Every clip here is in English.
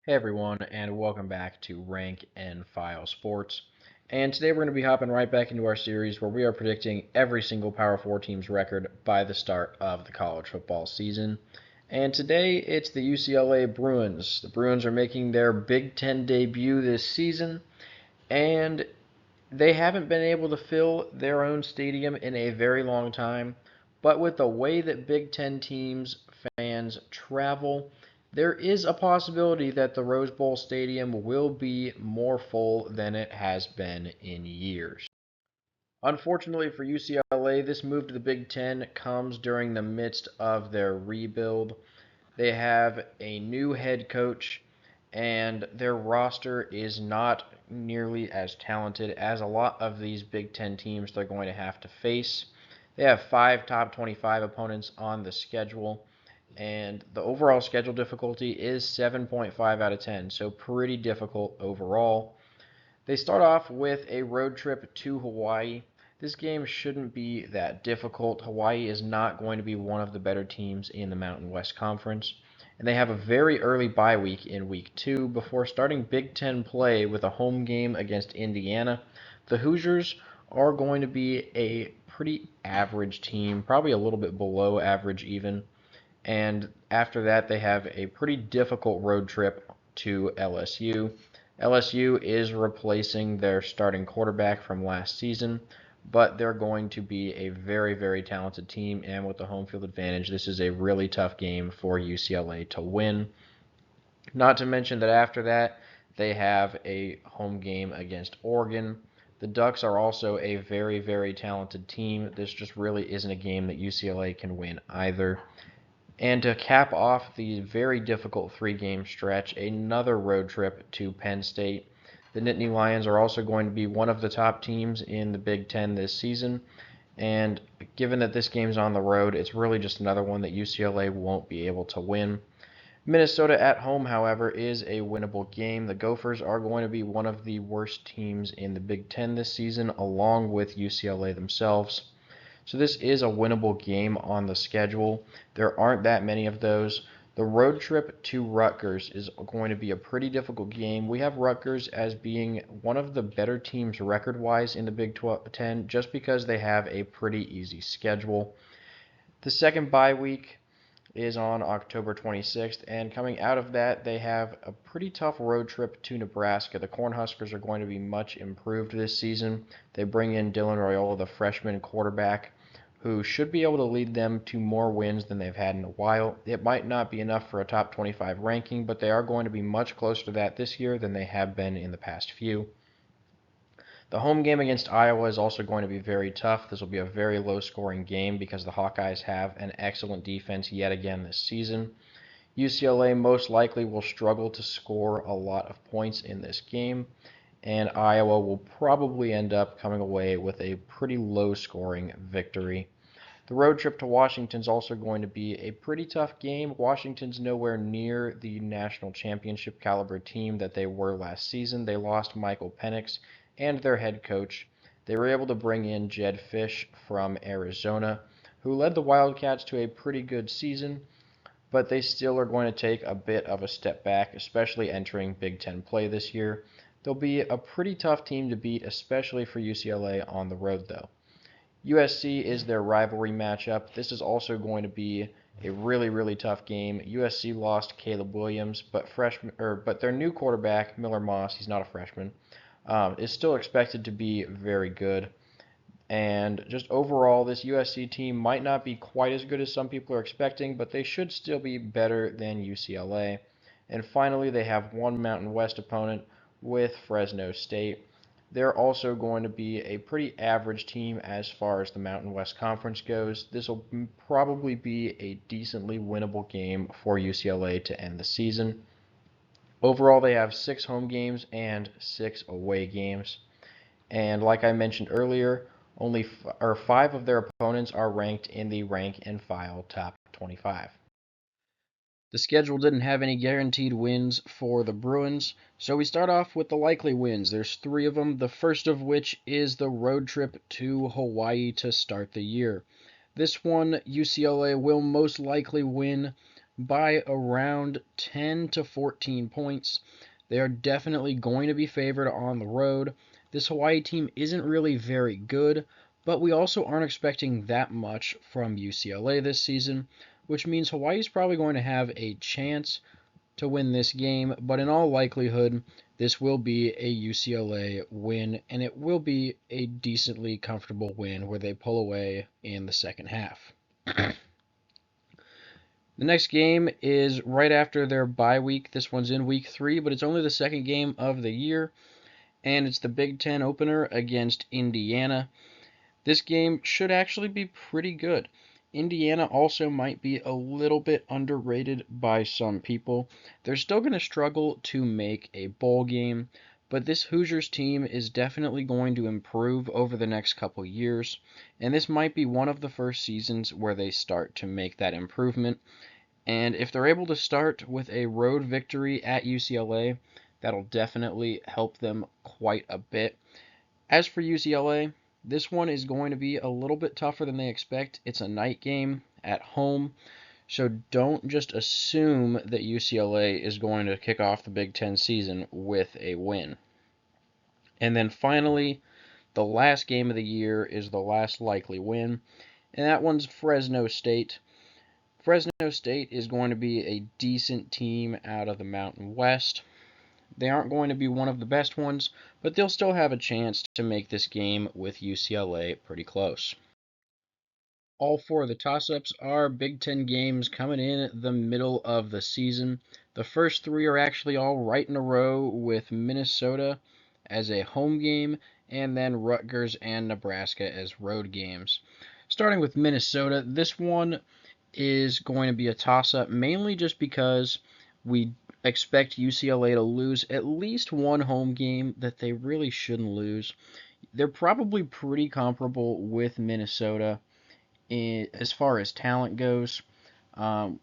Hey everyone, and welcome back to Rank and File Sports. And today we're going to be hopping right back into our series where we are predicting every single Power 4 team's record by the start of the college football season. And today it's the UCLA Bruins. The Bruins are making their Big Ten debut this season, and they haven't been able to fill their own stadium in a very long time. But with the way that Big Ten teams' fans travel, there is a possibility that the Rose Bowl Stadium will be more full than it has been in years. Unfortunately for UCLA, this move to the Big Ten comes during the midst of their rebuild. They have a new head coach, and their roster is not nearly as talented as a lot of these Big Ten teams they're going to have to face. They have 5 top 25 opponents on the schedule, and the overall schedule difficulty is 7.5 out of 10, so pretty difficult overall. They start off with a road trip to Hawaii. This game shouldn't be that difficult. Hawaii is not going to be one of the better teams in the Mountain West Conference. And they have a very early bye week in week 2 before starting Big Ten play with a home game against Indiana. The Hoosiers are going to be a pretty average team, probably a little bit below average even. And after that, they have a pretty difficult road trip to LSU. LSU is replacing their starting quarterback from last season, but they're going to be a very, very talented team, and with the home field advantage, this is a really tough game for UCLA to win. Not to mention that after that, they have a home game against Oregon. The Ducks are also a very, very talented team. This just really isn't a game that UCLA can win either. And to cap off the very difficult 3 game stretch, another road trip to Penn State. The Nittany Lions are also going to be one of the top teams in the Big Ten this season. And given that this game's on the road, it's really just another one that UCLA won't be able to win. Minnesota at home, however, is a winnable game. The Gophers are going to be one of the worst teams in the Big Ten this season, along with UCLA themselves. So this is a winnable game on the schedule. There aren't that many of those. The road trip to Rutgers is going to be a pretty difficult game. We have Rutgers as being one of the better teams record-wise in the Big 10 just because they have a pretty easy schedule. The second bye week is on October 26th, and coming out of that, they have a pretty tough road trip to Nebraska. The Cornhuskers are going to be much improved this season. They bring in Dylan Raiola, the freshman quarterback, who should be able to lead them to more wins than they've had in a while. It might not be enough for a top 25 ranking, but they are going to be much closer to that this year than they have been in the past few. The home game against Iowa is also going to be very tough. This will be a very low scoring game because the Hawkeyes have an excellent defense yet again this season. UCLA most likely will struggle to score a lot of points in this game, and Iowa will probably end up coming away with a pretty low scoring victory. The road trip to Washington is also going to be a pretty tough game. Washington's nowhere near the national championship caliber team that they were last season. They lost Michael Penix and their head coach. They were able to bring in Jedd Fisch from Arizona, who led the Wildcats to a pretty good season, but they still are going to take a bit of a step back, especially entering Big Ten play this year. They'll be a pretty tough team to beat, especially for UCLA on the road, though. USC is their rivalry matchup. This is also going to be a really, really tough game. USC lost Caleb Williams, but their new quarterback, Miller Moss, he's not a freshman, is still expected to be very good. And just overall, this USC team might not be quite as good as some people are expecting, but they should still be better than UCLA. And finally, they have one Mountain West opponent with Fresno State. They're also going to be a pretty average team as far as the Mountain West Conference goes. This will probably be a decently winnable game for UCLA to end the season. Overall, they have 6 home games and 6 away games. And like I mentioned earlier, only 5 of their opponents are ranked in the rank and file top 25. The schedule didn't have any guaranteed wins for the Bruins, so we start off with the likely wins. There's 3 of them, the first of which is the road trip to Hawaii to start the year. This one, UCLA will most likely win, by around 10 to 14 points. They are definitely going to be favored on the road. This Hawaii team isn't really very good, but we also aren't expecting that much from UCLA this season, which means Hawaii is probably going to have a chance to win this game, but in all likelihood, this will be a UCLA win, and it will be a decently comfortable win where they pull away in the second half. The next game is right after their bye week. This one's in week 3, but it's only the second game of the year, and it's the Big Ten opener against Indiana. This game should actually be pretty good. Indiana also might be a little bit underrated by some people. They're still going to struggle to make a bowl game, but this Hoosiers team is definitely going to improve over the next couple years, and this might be one of the first seasons where they start to make that improvement. And if they're able to start with a road victory at UCLA, that'll definitely help them quite a bit. As for UCLA, this one is going to be a little bit tougher than they expect. It's a night game at home, so don't just assume that UCLA is going to kick off the Big Ten season with a win. And then finally, the last game of the year is the last likely win, and that one's Fresno State. Fresno State is going to be a decent team out of the Mountain West. They aren't going to be one of the best ones, but they'll still have a chance to make this game with UCLA pretty close. All 4 of the toss-ups are Big Ten games coming in the middle of the season. The first 3 are actually all right in a row, with Minnesota as a home game and then Rutgers and Nebraska as road games. Starting with Minnesota, this one is going to be a toss-up mainly just because we expect UCLA to lose at least one home game that they really shouldn't lose. They're probably pretty comparable with Minnesota as far as talent goes.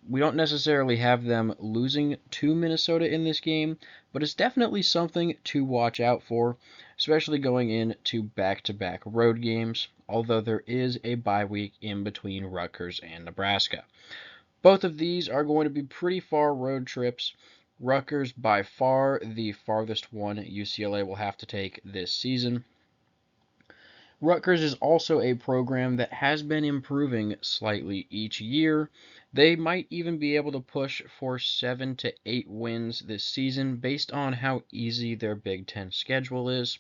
We don't necessarily have them losing to Minnesota in this game, but it's definitely something to watch out for, especially going into back-to-back road games, although there is a bye week in between Rutgers and Nebraska. Both of these are going to be pretty far road trips. Rutgers by far the farthest one UCLA will have to take this season. Rutgers is also a program that has been improving slightly each year. They might even be able to push for 7 to 8 wins this season based on how easy their Big Ten schedule is.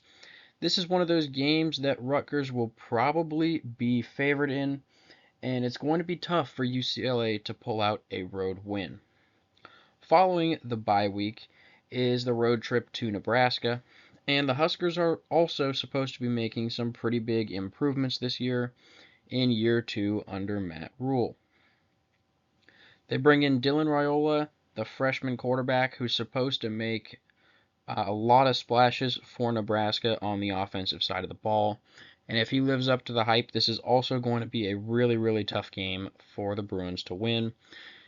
This is one of those games that Rutgers will probably be favored in, and it's going to be tough for UCLA to pull out a road win. Following the bye week is the road trip to Nebraska, and the Huskers are also supposed to be making some pretty big improvements this year in year 2 under Matt Rhule. They bring in Dylan Raiola, the freshman quarterback, who's supposed to make a lot of splashes for Nebraska on the offensive side of the ball. And if he lives up to the hype, this is also going to be a really, really tough game for the Bruins to win.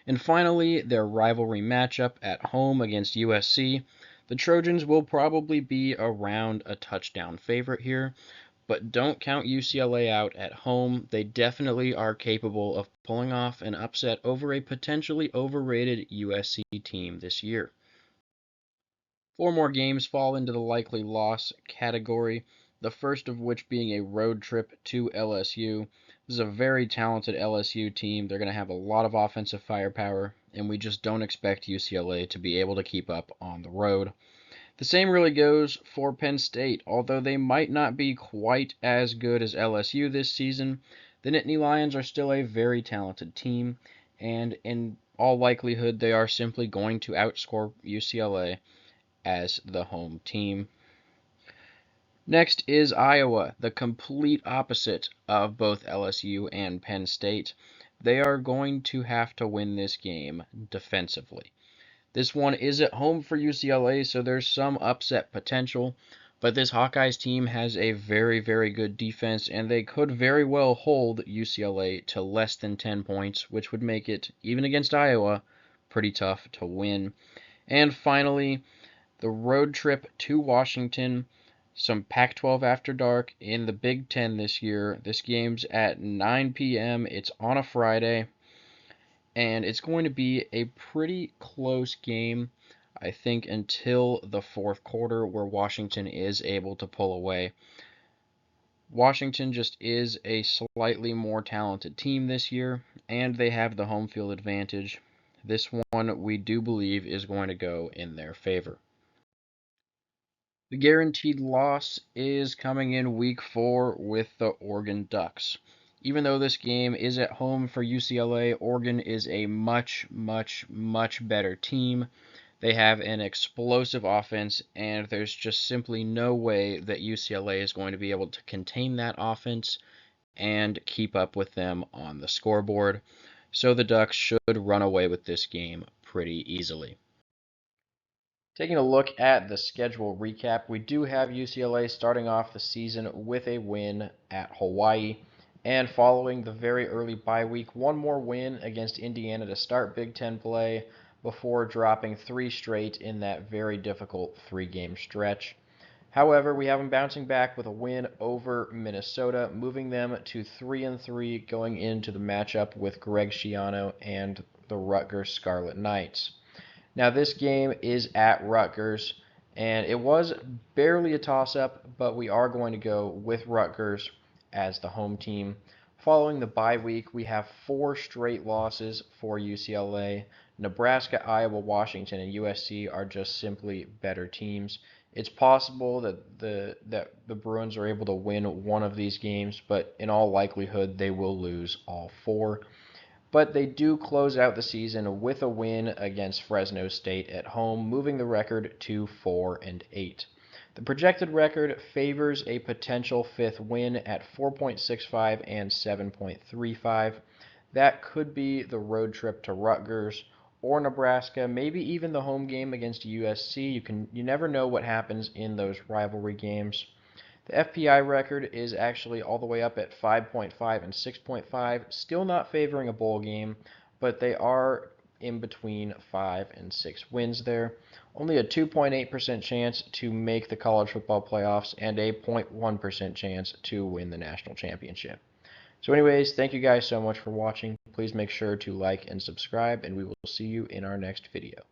And finally, their rivalry matchup at home against USC. The Trojans will probably be around a touchdown favorite here, but don't count UCLA out at home. They definitely are capable of pulling off an upset over a potentially overrated USC team this year. 4 more games fall into the likely loss category, the first of which being a road trip to LSU. This is a very talented LSU team. They're going to have a lot of offensive firepower, and we just don't expect UCLA to be able to keep up on the road. The same really goes for Penn State. Although they might not be quite as good as LSU this season, the Nittany Lions are still a very talented team, and in all likelihood, they are simply going to outscore UCLA as the home team. Next is Iowa, the complete opposite of both LSU and Penn State. They are going to have to win this game defensively. This one is at home for UCLA, so there's some upset potential, but this Hawkeyes team has a very, very good defense, and they could very well hold UCLA to less than 10 points, which would make it, even against Iowa, pretty tough to win. And finally, the road trip to Washington, some Pac-12 after dark in the Big Ten this year. This game's at 9 p.m. It's on a Friday, and it's going to be a pretty close game, I think, until the fourth quarter, where Washington is able to pull away. Washington just is a slightly more talented team this year, and they have the home field advantage. This one we do believe is going to go in their favor. The guaranteed loss is coming in week 4 with the Oregon Ducks. Even though this game is at home for UCLA, Oregon is a much, much, much better team. They have an explosive offense, and there's just simply no way that UCLA is going to be able to contain that offense and keep up with them on the scoreboard. So the Ducks should run away with this game pretty easily. Taking a look at the schedule recap, we do have UCLA starting off the season with a win at Hawaii, and following the very early bye week, one more win against Indiana to start Big Ten play before dropping 3 straight in that very difficult 3-game stretch. However, we have them bouncing back with a win over Minnesota, moving them to 3-3 going into the matchup with Greg Schiano and the Rutgers Scarlet Knights. Now, this game is at Rutgers, and it was barely a toss-up, but we are going to go with Rutgers as the home team. Following the bye week, we have 4 straight losses for UCLA. Nebraska, Iowa, Washington, and USC are just simply better teams. It's possible that the Bruins are able to win one of these games, but in all likelihood, they will lose all 4. But they do close out the season with a win against Fresno State at home, moving the record to 4-8. The projected record favors a potential 5th win at 4.65 and 7.35. That could be the road trip to Rutgers or Nebraska, maybe even the home game against USC. You never know what happens in those rivalry games. The FPI record is actually all the way up at 5.5 and 6.5, still not favoring a bowl game, but they are in between 5 and 6 wins there. Only a 2.8% chance to make the college football playoffs and a 0.1% chance to win the national championship. So anyways, thank you guys so much for watching. Please make sure to like and subscribe, and we will see you in our next video.